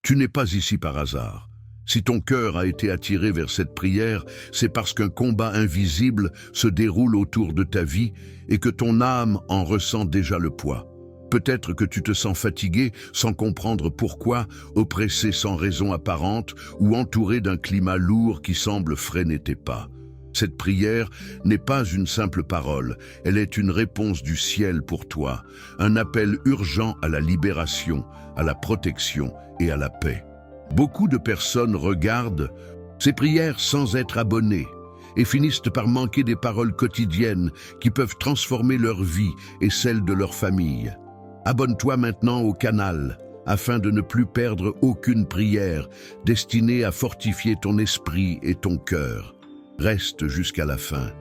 Tu n'es pas ici par hasard. Si ton cœur a été attiré vers cette prière, c'est parce qu'un combat invisible se déroule autour de ta vie et que ton âme en ressent déjà le poids. Peut-être que tu te sens fatigué sans comprendre pourquoi, oppressé sans raison apparente ou entouré d'un climat lourd qui semble freiner tes pas. Cette prière n'est pas une simple parole, elle est une réponse du ciel pour toi, un appel urgent à la libération, à la protection et à la paix. Beaucoup de personnes regardent ces prières sans être abonnées et finissent par manquer des paroles quotidiennes qui peuvent transformer leur vie et celle de leur famille. Abonne-toi maintenant au canal afin de ne plus perdre aucune prière destinée à fortifier ton esprit et ton cœur. Reste jusqu'à la fin,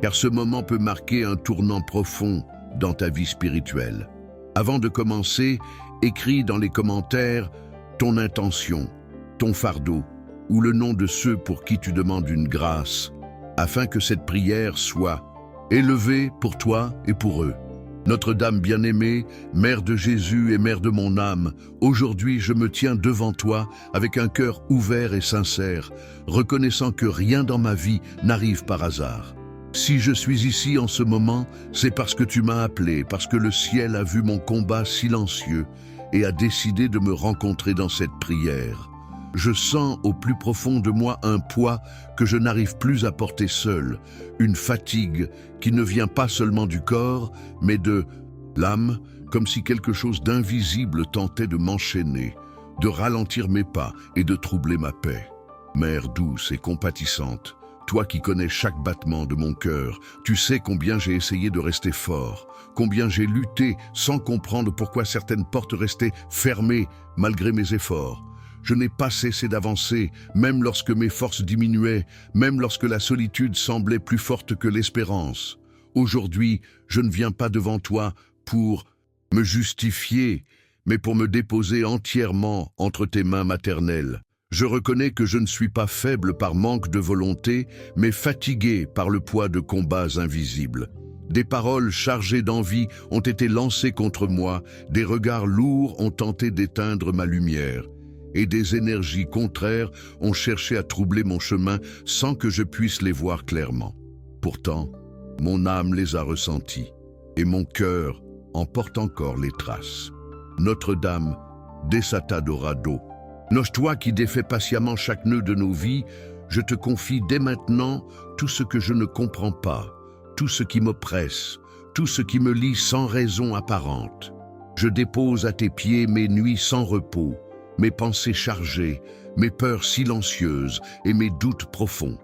car ce moment peut marquer un tournant profond dans ta vie spirituelle. Avant de commencer, écris dans les commentaires ton intention, ton fardeau ou le nom de ceux pour qui tu demandes une grâce, afin que cette prière soit élevée pour toi et pour eux. Notre-Dame bien-aimée, Mère de Jésus et Mère de mon âme, aujourd'hui je me tiens devant toi avec un cœur ouvert et sincère, reconnaissant que rien dans ma vie n'arrive par hasard. Si je suis ici en ce moment, c'est parce que tu m'as appelé, parce que le ciel a vu mon combat silencieux et a décidé de me rencontrer dans cette prière. Je sens au plus profond de moi un poids que je n'arrive plus à porter seul, une fatigue qui ne vient pas seulement du corps, mais de l'âme, comme si quelque chose d'invisible tentait de m'enchaîner, de ralentir mes pas et de troubler ma paix. Mère douce et compatissante, toi qui connais chaque battement de mon cœur, tu sais combien j'ai essayé de rester fort, combien j'ai lutté sans comprendre pourquoi certaines portes restaient fermées malgré mes efforts. Je n'ai pas cessé d'avancer, même lorsque mes forces diminuaient, même lorsque la solitude semblait plus forte que l'espérance. Aujourd'hui, je ne viens pas devant toi pour me justifier, mais pour me déposer entièrement entre tes mains maternelles. Je reconnais que je ne suis pas faible par manque de volonté, mais fatigué par le poids de combats invisibles. Des paroles chargées d'envie ont été lancées contre moi, des regards lourds ont tenté d'éteindre ma lumière. Et des énergies contraires ont cherché à troubler mon chemin sans que je puisse les voir clairement. Pourtant, mon âme les a ressenties, et mon cœur en porte encore les traces. Notre-Dame, Desata Dorado, toi qui défais patiemment chaque nœud de nos vies, je te confie dès maintenant tout ce que je ne comprends pas, tout ce qui m'oppresse, tout ce qui me lie sans raison apparente. Je dépose à tes pieds mes nuits sans repos, mes pensées chargées, mes peurs silencieuses et mes doutes profonds.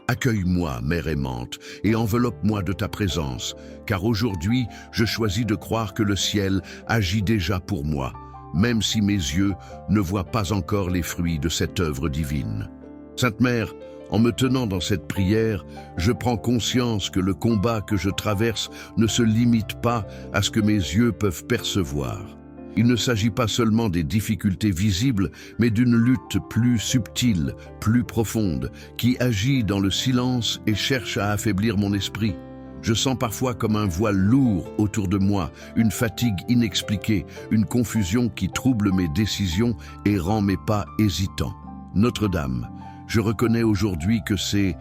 Accueille-moi, Mère aimante, et enveloppe-moi de ta présence, car aujourd'hui, je choisis de croire que le ciel agit déjà pour moi, même si mes yeux ne voient pas encore les fruits de cette œuvre divine. Sainte Mère, en me tenant dans cette prière, je prends conscience que le combat que je traverse ne se limite pas à ce que mes yeux peuvent percevoir. Il ne s'agit pas seulement des difficultés visibles, mais d'une lutte plus subtile, plus profonde, qui agit dans le silence et cherche à affaiblir mon esprit. Je sens parfois comme un voile lourd autour de moi, une fatigue inexpliquée, une confusion qui trouble mes décisions et rend mes pas hésitants. Notre-Dame, je reconnais aujourd'hui que ces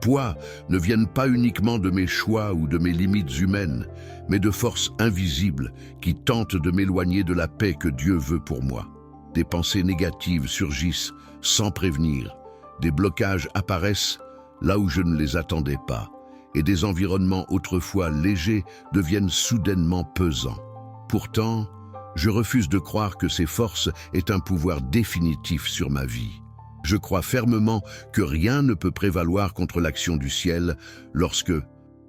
poids ne viennent pas uniquement de mes choix ou de mes limites humaines, mais de forces invisibles qui tentent de m'éloigner de la paix que Dieu veut pour moi. Des pensées négatives surgissent sans prévenir, des blocages apparaissent là où je ne les attendais pas, et des environnements autrefois légers deviennent soudainement pesants. Pourtant, je refuse de croire que ces forces aient un pouvoir définitif sur ma vie. Je crois fermement que rien ne peut prévaloir contre l'action du ciel lorsque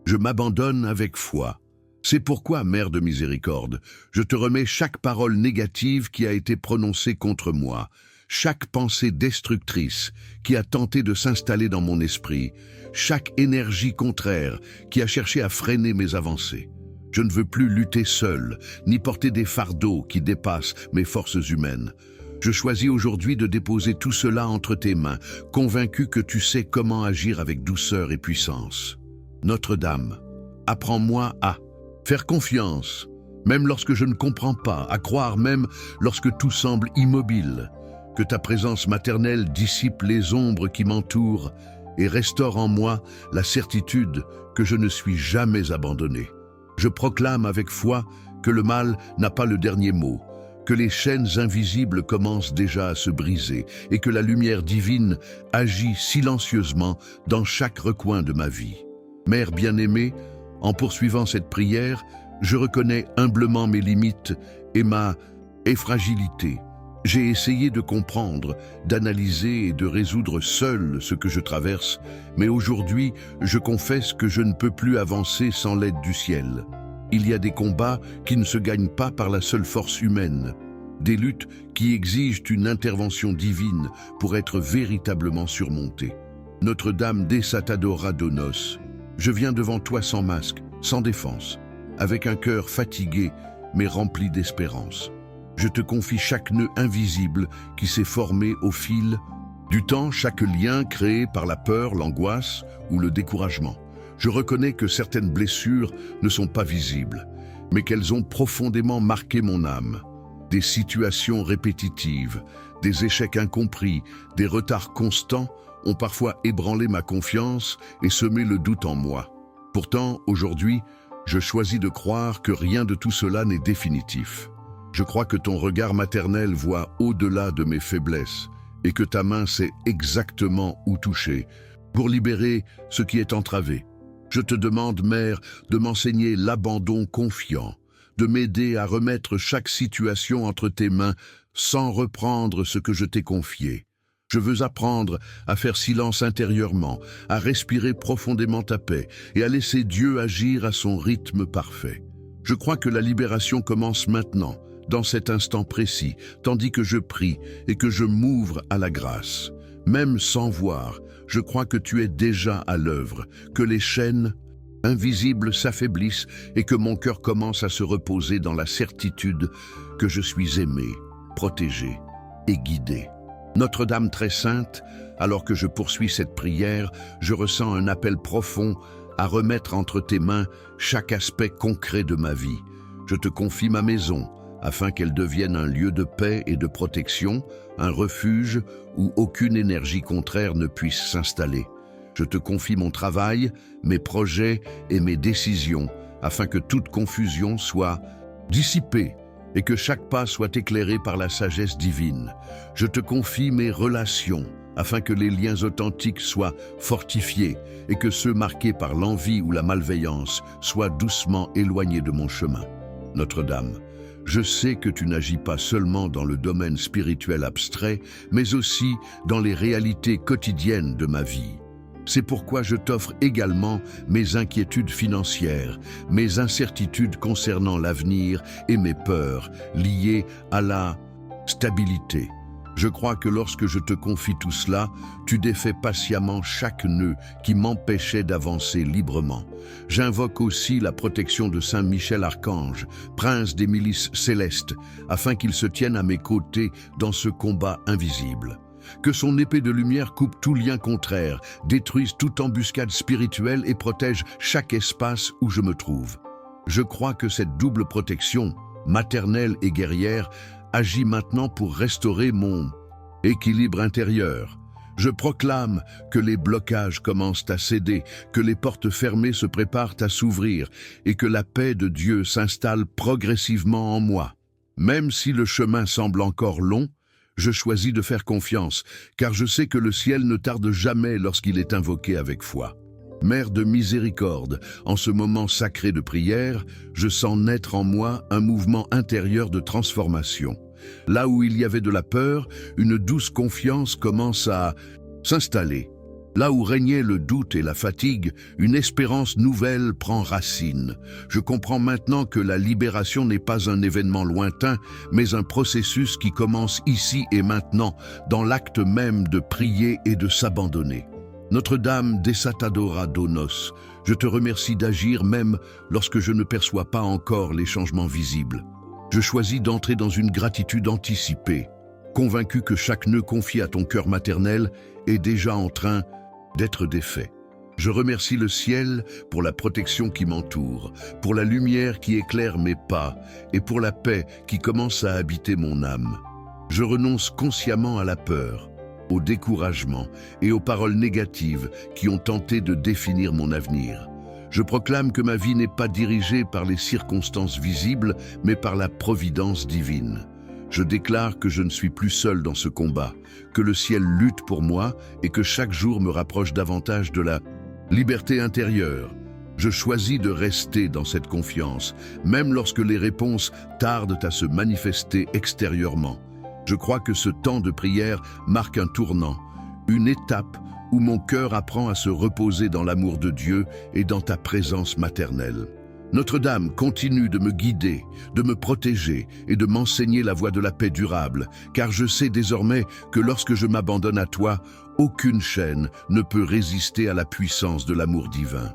je m'abandonne avec foi. C'est pourquoi, Mère de miséricorde, je te remets chaque parole négative qui a été prononcée contre moi, chaque pensée destructrice qui a tenté de s'installer dans mon esprit, chaque énergie contraire qui a cherché à freiner mes avancées. Je ne veux plus lutter seul, ni porter des fardeaux qui dépassent mes forces humaines. Je choisis aujourd'hui de déposer tout cela entre tes mains, convaincu que tu sais comment agir avec douceur et puissance. Notre-Dame, apprends-moi à faire confiance, même lorsque je ne comprends pas, à croire même lorsque tout semble immobile. Que ta présence maternelle dissipe les ombres qui m'entourent et restaure en moi la certitude que je ne suis jamais abandonné. Je proclame avec foi que le mal n'a pas le dernier mot, que les chaînes invisibles commencent déjà à se briser et que la lumière divine agit silencieusement dans chaque recoin de ma vie. Mère bien-aimée, en poursuivant cette prière, je reconnais humblement mes limites et ma fragilité. J'ai essayé de comprendre, d'analyser et de résoudre seul ce que je traverse, mais aujourd'hui, je confesse que je ne peux plus avancer sans l'aide du ciel. Il y a des combats qui ne se gagnent pas par la seule force humaine, des luttes qui exigent une intervention divine pour être véritablement surmontées. Notre-Dame Desatadora Donos, je viens devant toi sans masque, sans défense, avec un cœur fatigué mais rempli d'espérance. Je te confie chaque nœud invisible qui s'est formé au fil du temps, chaque lien créé par la peur, l'angoisse ou le découragement. Je reconnais que certaines blessures ne sont pas visibles, mais qu'elles ont profondément marqué mon âme. Des situations répétitives, des échecs incompris, des retards constants ont parfois ébranlé ma confiance et semé le doute en moi. Pourtant, aujourd'hui, je choisis de croire que rien de tout cela n'est définitif. Je crois que ton regard maternel voit au-delà de mes faiblesses et que ta main sait exactement où toucher pour libérer ce qui est entravé. Je te demande, Mère, de m'enseigner l'abandon confiant, de m'aider à remettre chaque situation entre tes mains sans reprendre ce que je t'ai confié. Je veux apprendre à faire silence intérieurement, à respirer profondément ta paix et à laisser Dieu agir à son rythme parfait. Je crois que la libération commence maintenant, dans cet instant précis, tandis que je prie et que je m'ouvre à la grâce. Même sans voir, je crois que tu es déjà à l'œuvre, que les chaînes invisibles s'affaiblissent et que mon cœur commence à se reposer dans la certitude que je suis aimé, protégé et guidé. Notre-Dame très sainte, alors que je poursuis cette prière, je ressens un appel profond à remettre entre tes mains chaque aspect concret de ma vie. Je te confie ma maison, afin qu'elle devienne un lieu de paix et de protection, un refuge où aucune énergie contraire ne puisse s'installer. Je te confie mon travail, mes projets et mes décisions, afin que toute confusion soit dissipée et que chaque pas soit éclairé par la sagesse divine. Je te confie mes relations, afin que les liens authentiques soient fortifiés et que ceux marqués par l'envie ou la malveillance soient doucement éloignés de mon chemin. Notre-Dame, je sais que tu n'agis pas seulement dans le domaine spirituel abstrait, mais aussi dans les réalités quotidiennes de ma vie. C'est pourquoi je t'offre également mes inquiétudes financières, mes incertitudes concernant l'avenir et mes peurs liées à la stabilité. Je crois que lorsque je te confie tout cela, tu défais patiemment chaque nœud qui m'empêchait d'avancer librement. J'invoque aussi la protection de Saint Michel Archange, prince des milices célestes, afin qu'il se tienne à mes côtés dans ce combat invisible. Que son épée de lumière coupe tout lien contraire, détruise toute embuscade spirituelle et protège chaque espace où je me trouve. Je crois que cette double protection, maternelle et guerrière, agit maintenant pour restaurer mon équilibre intérieur. Je proclame que les blocages commencent à céder, que les portes fermées se préparent à s'ouvrir et que la paix de Dieu s'installe progressivement en moi. Même si le chemin semble encore long, je choisis de faire confiance, car je sais que le ciel ne tarde jamais lorsqu'il est invoqué avec foi. Mère de miséricorde, en ce moment sacré de prière, je sens naître en moi un mouvement intérieur de transformation. Là où il y avait de la peur, une douce confiance commence à s'installer. Là où régnait le doute et la fatigue, une espérance nouvelle prend racine. Je comprends maintenant que la libération n'est pas un événement lointain, mais un processus qui commence ici et maintenant, dans l'acte même de prier et de s'abandonner. Notre-Dame Desatadora Donos, je te remercie d'agir même lorsque je ne perçois pas encore les changements visibles. Je choisis d'entrer dans une gratitude anticipée, convaincu que chaque nœud confié à ton cœur maternel est déjà en train d'être défait. Je remercie le ciel pour la protection qui m'entoure, pour la lumière qui éclaire mes pas et pour la paix qui commence à habiter mon âme. Je renonce consciemment à la peur, au découragement et aux paroles négatives qui ont tenté de définir mon avenir. Je proclame que ma vie n'est pas dirigée par les circonstances visibles, mais par la providence divine. Je déclare que je ne suis plus seul dans ce combat, que le ciel lutte pour moi et que chaque jour me rapproche davantage de la liberté intérieure. Je choisis de rester dans cette confiance, même lorsque les réponses tardent à se manifester extérieurement. Je crois que ce temps de prière marque un tournant, une étape où mon cœur apprend à se reposer dans l'amour de Dieu et dans ta présence maternelle. Notre-Dame continue de me guider, de me protéger et de m'enseigner la voie de la paix durable, car je sais désormais que lorsque je m'abandonne à toi, aucune chaîne ne peut résister à la puissance de l'amour divin.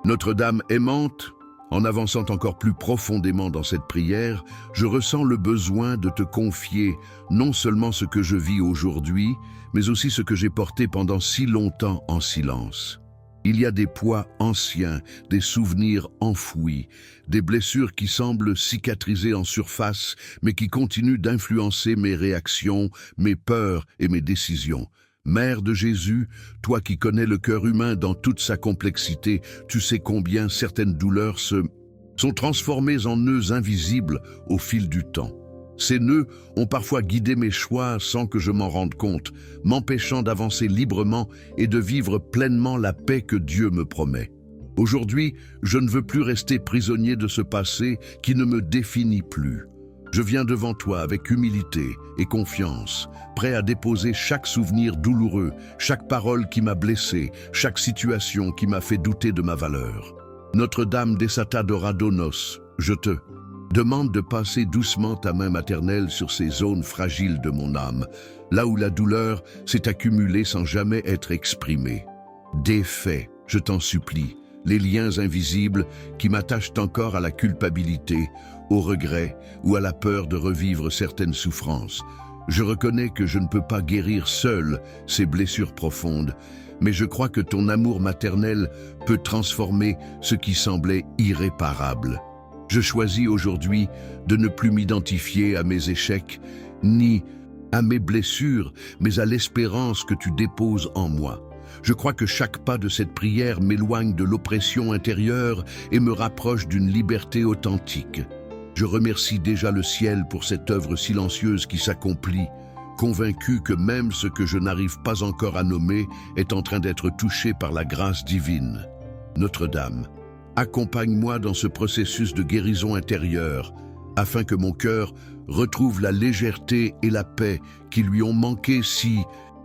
Notre-Dame aimante, en avançant encore plus profondément dans cette prière, je ressens le besoin de te confier non seulement ce que je vis aujourd'hui, mais aussi ce que j'ai porté pendant si longtemps en silence. Il y a des poids anciens, des souvenirs enfouis, des blessures qui semblent cicatriser en surface, mais qui continuent d'influencer mes réactions, mes peurs et mes décisions. Mère de Jésus, toi qui connais le cœur humain dans toute sa complexité, tu sais combien certaines douleurs sont transformées en nœuds invisibles au fil du temps. Ces nœuds ont parfois guidé mes choix sans que je m'en rende compte, m'empêchant d'avancer librement et de vivre pleinement la paix que Dieu me promet. Aujourd'hui, je ne veux plus rester prisonnier de ce passé qui ne me définit plus. Je viens devant toi avec humilité et confiance, prêt à déposer chaque souvenir douloureux, chaque parole qui m'a blessé, chaque situation qui m'a fait douter de ma valeur. Notre-Dame Desata Doradonos, je te demande de passer doucement ta main maternelle sur ces zones fragiles de mon âme, là où la douleur s'est accumulée sans jamais être exprimée. Défais, je t'en supplie, les liens invisibles qui m'attachent encore à la culpabilité, au regret ou à la peur de revivre certaines souffrances. Je reconnais que je ne peux pas guérir seul ces blessures profondes, mais je crois que ton amour maternel peut transformer ce qui semblait irréparable. Je choisis aujourd'hui de ne plus m'identifier à mes échecs, ni à mes blessures, mais à l'espérance que tu déposes en moi. Je crois que chaque pas de cette prière m'éloigne de l'oppression intérieure et me rapproche d'une liberté authentique. Je remercie déjà le ciel pour cette œuvre silencieuse qui s'accomplit, convaincu que même ce que je n'arrive pas encore à nommer est en train d'être touché par la grâce divine. Notre-Dame, accompagne-moi dans ce processus de guérison intérieure, afin que mon cœur retrouve la légèreté et la paix qui lui ont manqué si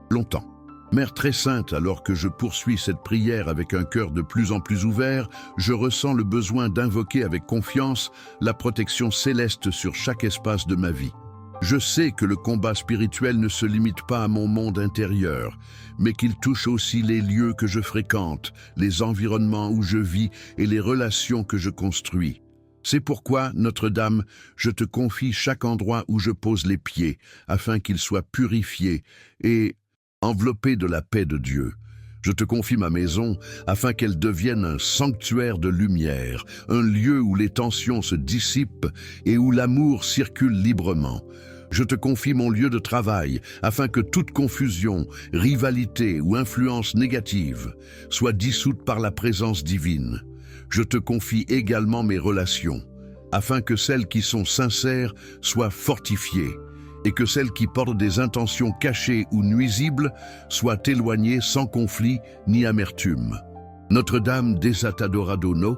longtemps. Mère très sainte, alors que je poursuis cette prière avec un cœur de plus en plus ouvert, je ressens le besoin d'invoquer avec confiance la protection céleste sur chaque espace de ma vie. Je sais que le combat spirituel ne se limite pas à mon monde intérieur, mais qu'il touche aussi les lieux que je fréquente, les environnements où je vis et les relations que je construis. C'est pourquoi, Notre-Dame, je te confie chaque endroit où je pose les pieds, afin qu'ils soient purifiés et enveloppé de la paix de Dieu. Je te confie ma maison afin qu'elle devienne un sanctuaire de lumière, un lieu où les tensions se dissipent et où l'amour circule librement. Je te confie mon lieu de travail afin que toute confusion, rivalité ou influence négative soit dissoute par la présence divine. Je te confie également mes relations afin que celles qui sont sincères soient fortifiées et que celles qui portent des intentions cachées ou nuisibles soient éloignées sans conflit ni amertume. Notre-Dame Desata Doradono,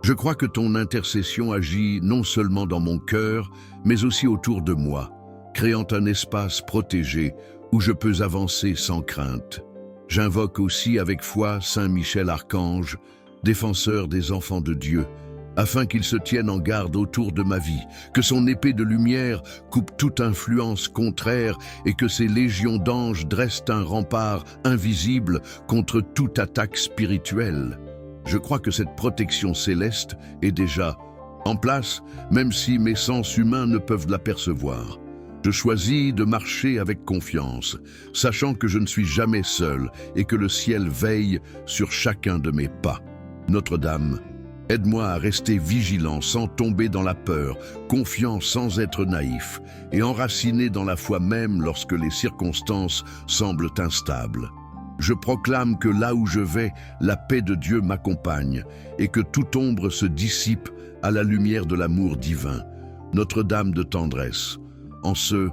je crois que ton intercession agit non seulement dans mon cœur, mais aussi autour de moi, créant un espace protégé où je peux avancer sans crainte. J'invoque aussi avec foi Saint Michel Archange, défenseur des enfants de Dieu, afin qu'il se tienne en garde autour de ma vie, que son épée de lumière coupe toute influence contraire et que ses légions d'anges dressent un rempart invisible contre toute attaque spirituelle. Je crois que cette protection céleste est déjà en place, même si mes sens humains ne peuvent l'apercevoir. Je choisis de marcher avec confiance, sachant que je ne suis jamais seul et que le ciel veille sur chacun de mes pas. Notre-Dame, Aide-moi à rester vigilant sans tomber dans la peur, confiant sans être naïf, et enraciné dans la foi même lorsque les circonstances semblent instables. Je proclame que là où je vais, la paix de Dieu m'accompagne, et que toute ombre se dissipe à la lumière de l'amour divin, Notre-Dame de tendresse. En ce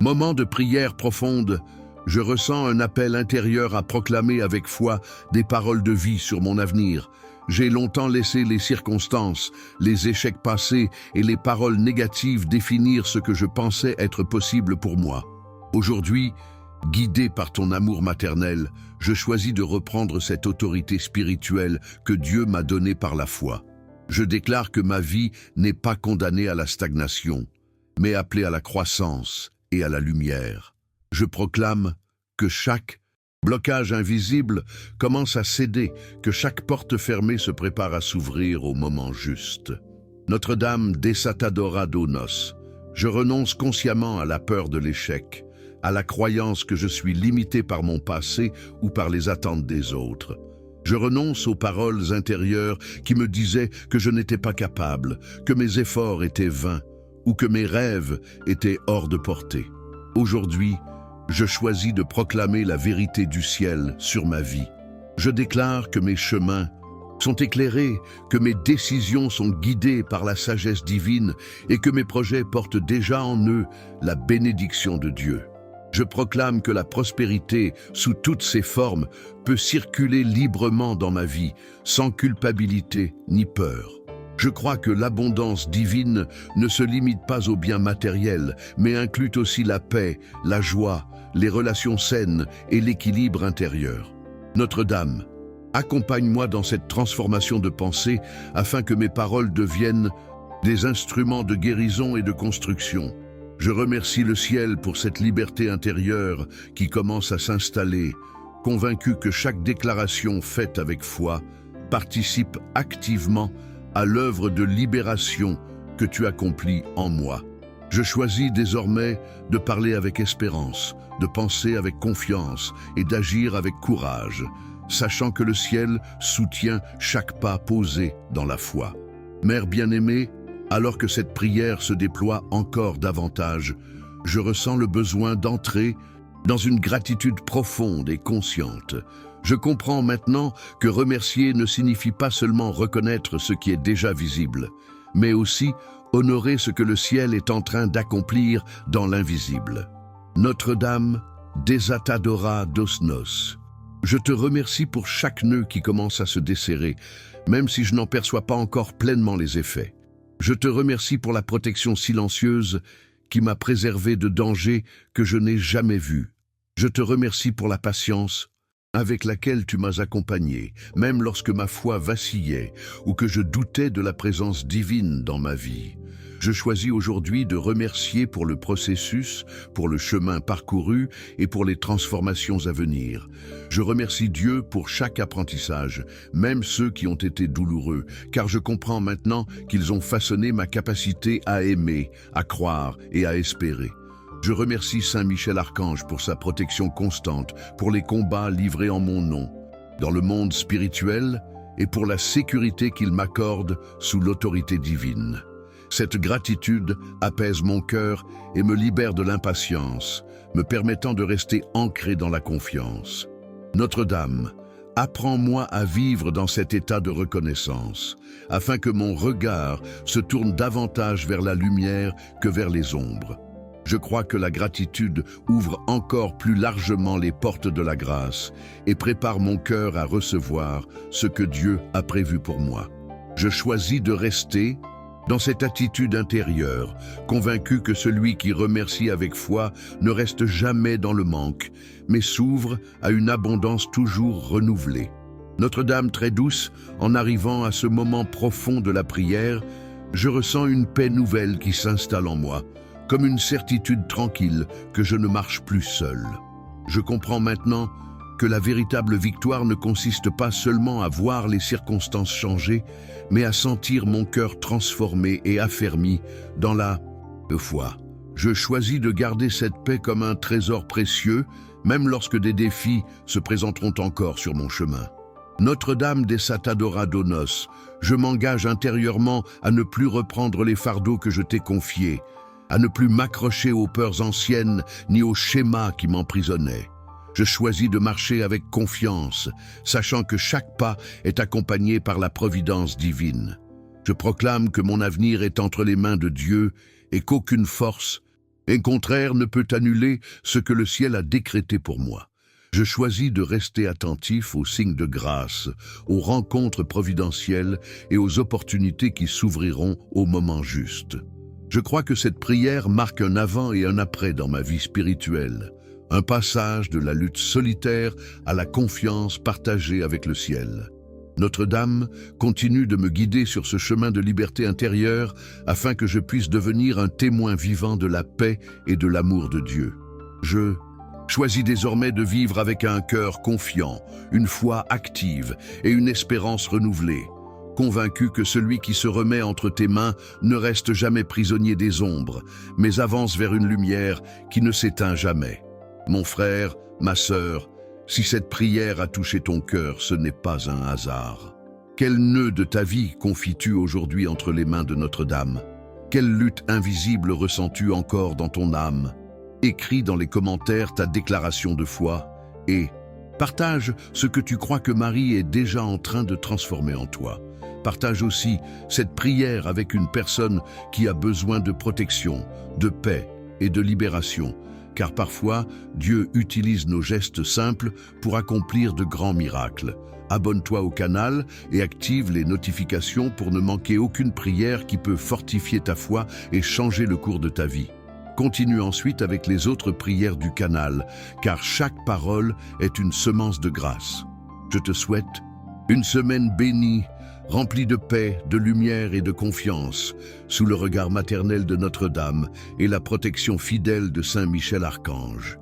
moment de prière profonde, je ressens un appel intérieur à proclamer avec foi des paroles de vie sur mon avenir. J'ai longtemps laissé les circonstances, les échecs passés et les paroles négatives définir ce que je pensais être possible pour moi. Aujourd'hui, guidé par ton amour maternel, je choisis de reprendre cette autorité spirituelle que Dieu m'a donnée par la foi. Je déclare que ma vie n'est pas condamnée à la stagnation, mais appelée à la croissance et à la lumière. Je proclame que chaque blocage invisible commence à céder, que chaque porte fermée se prépare à s'ouvrir au moment juste. Notre-Dame desatadora donos, je renonce consciemment à la peur de l'échec, à la croyance que je suis limité par mon passé ou par les attentes des autres. Je renonce aux paroles intérieures qui me disaient que je n'étais pas capable, que mes efforts étaient vains ou que mes rêves étaient hors de portée. Aujourd'hui, je choisis de proclamer la vérité du ciel sur ma vie. Je déclare que mes chemins sont éclairés, que mes décisions sont guidées par la sagesse divine et que mes projets portent déjà en eux la bénédiction de Dieu. Je proclame que la prospérité, sous toutes ses formes, peut circuler librement dans ma vie, sans culpabilité ni peur. Je crois que l'abondance divine ne se limite pas aux biens matériels, mais inclut aussi la paix, la joie, les relations saines et l'équilibre intérieur. Notre-Dame, accompagne-moi dans cette transformation de pensée afin que mes paroles deviennent des instruments de guérison et de construction. Je remercie le ciel pour cette liberté intérieure qui commence à s'installer, convaincu que chaque déclaration faite avec foi participe activement à l'œuvre de libération que tu accomplis en moi. Je choisis désormais de parler avec espérance, de penser avec confiance et d'agir avec courage, sachant que le ciel soutient chaque pas posé dans la foi. Mère bien-aimée, alors que cette prière se déploie encore davantage, je ressens le besoin d'entrer dans une gratitude profonde et consciente. Je comprends maintenant que remercier ne signifie pas seulement reconnaître ce qui est déjà visible, mais aussi honorer ce que le ciel est en train d'accomplir dans l'invisible. Notre-Dame desatadora dos nos. Je te remercie pour chaque nœud qui commence à se desserrer, même si je n'en perçois pas encore pleinement les effets. Je te remercie pour la protection silencieuse qui m'a préservé de dangers que je n'ai jamais vus. Je te remercie pour la patience avec laquelle tu m'as accompagné, même lorsque ma foi vacillait ou que je doutais de la présence divine dans ma vie. Je choisis aujourd'hui de remercier pour le processus, pour le chemin parcouru et pour les transformations à venir. Je remercie Dieu pour chaque apprentissage, même ceux qui ont été douloureux, car je comprends maintenant qu'ils ont façonné ma capacité à aimer, à croire et à espérer. Je remercie Saint Michel Archange pour sa protection constante, pour les combats livrés en mon nom, dans le monde spirituel et pour la sécurité qu'il m'accorde sous l'autorité divine. Cette gratitude apaise mon cœur et me libère de l'impatience, me permettant de rester ancré dans la confiance. Notre-Dame, apprends-moi à vivre dans cet état de reconnaissance, afin que mon regard se tourne davantage vers la lumière que vers les ombres. Je crois que la gratitude ouvre encore plus largement les portes de la grâce et prépare mon cœur à recevoir ce que Dieu a prévu pour moi. Je choisis de rester dans cette attitude intérieure, convaincu que celui qui remercie avec foi ne reste jamais dans le manque, mais s'ouvre à une abondance toujours renouvelée. Notre-Dame très douce, en arrivant à ce moment profond de la prière, je ressens une paix nouvelle qui s'installe en moi, comme une certitude tranquille que je ne marche plus seul. Je comprends maintenant que la véritable victoire ne consiste pas seulement à voir les circonstances changer, mais à sentir mon cœur transformé et affermi dans la foi. Je choisis de garder cette paix comme un trésor précieux, même lorsque des défis se présenteront encore sur mon chemin. Notre-Dame desatadora donos, je m'engage intérieurement à ne plus reprendre les fardeaux que je t'ai confiés, à ne plus m'accrocher aux peurs anciennes ni aux schémas qui m'emprisonnaient. Je choisis de marcher avec confiance, sachant que chaque pas est accompagné par la providence divine. Je proclame que mon avenir est entre les mains de Dieu et qu'aucune force, et contraire, ne peut annuler ce que le ciel a décrété pour moi. Je choisis de rester attentif aux signes de grâce, aux rencontres providentielles et aux opportunités qui s'ouvriront au moment juste. Je crois que cette prière marque un avant et un après dans ma vie spirituelle, un passage de la lutte solitaire à la confiance partagée avec le ciel. Notre-Dame continue de me guider sur ce chemin de liberté intérieure afin que je puisse devenir un témoin vivant de la paix et de l'amour de Dieu. Je choisis désormais de vivre avec un cœur confiant, une foi active et une espérance renouvelée, convaincu que celui qui se remet entre tes mains ne reste jamais prisonnier des ombres, mais avance vers une lumière qui ne s'éteint jamais. Mon frère, ma sœur, si cette prière a touché ton cœur, ce n'est pas un hasard. Quel nœud de ta vie confies-tu aujourd'hui entre les mains de Notre-Dame? Quelle lutte invisible ressens-tu encore dans ton âme? Écris dans les commentaires ta déclaration de foi et partage ce que tu crois que Marie est déjà en train de transformer en toi. Partage aussi cette prière avec une personne qui a besoin de protection, de paix et de libération. Car parfois, Dieu utilise nos gestes simples pour accomplir de grands miracles. Abonne-toi au canal et active les notifications pour ne manquer aucune prière qui peut fortifier ta foi et changer le cours de ta vie. Continue ensuite avec les autres prières du canal, car chaque parole est une semence de grâce. Je te souhaite une semaine bénie, remplie de paix, de lumière et de confiance, sous le regard maternel de Notre-Dame et la protection fidèle de Saint Michel Archange.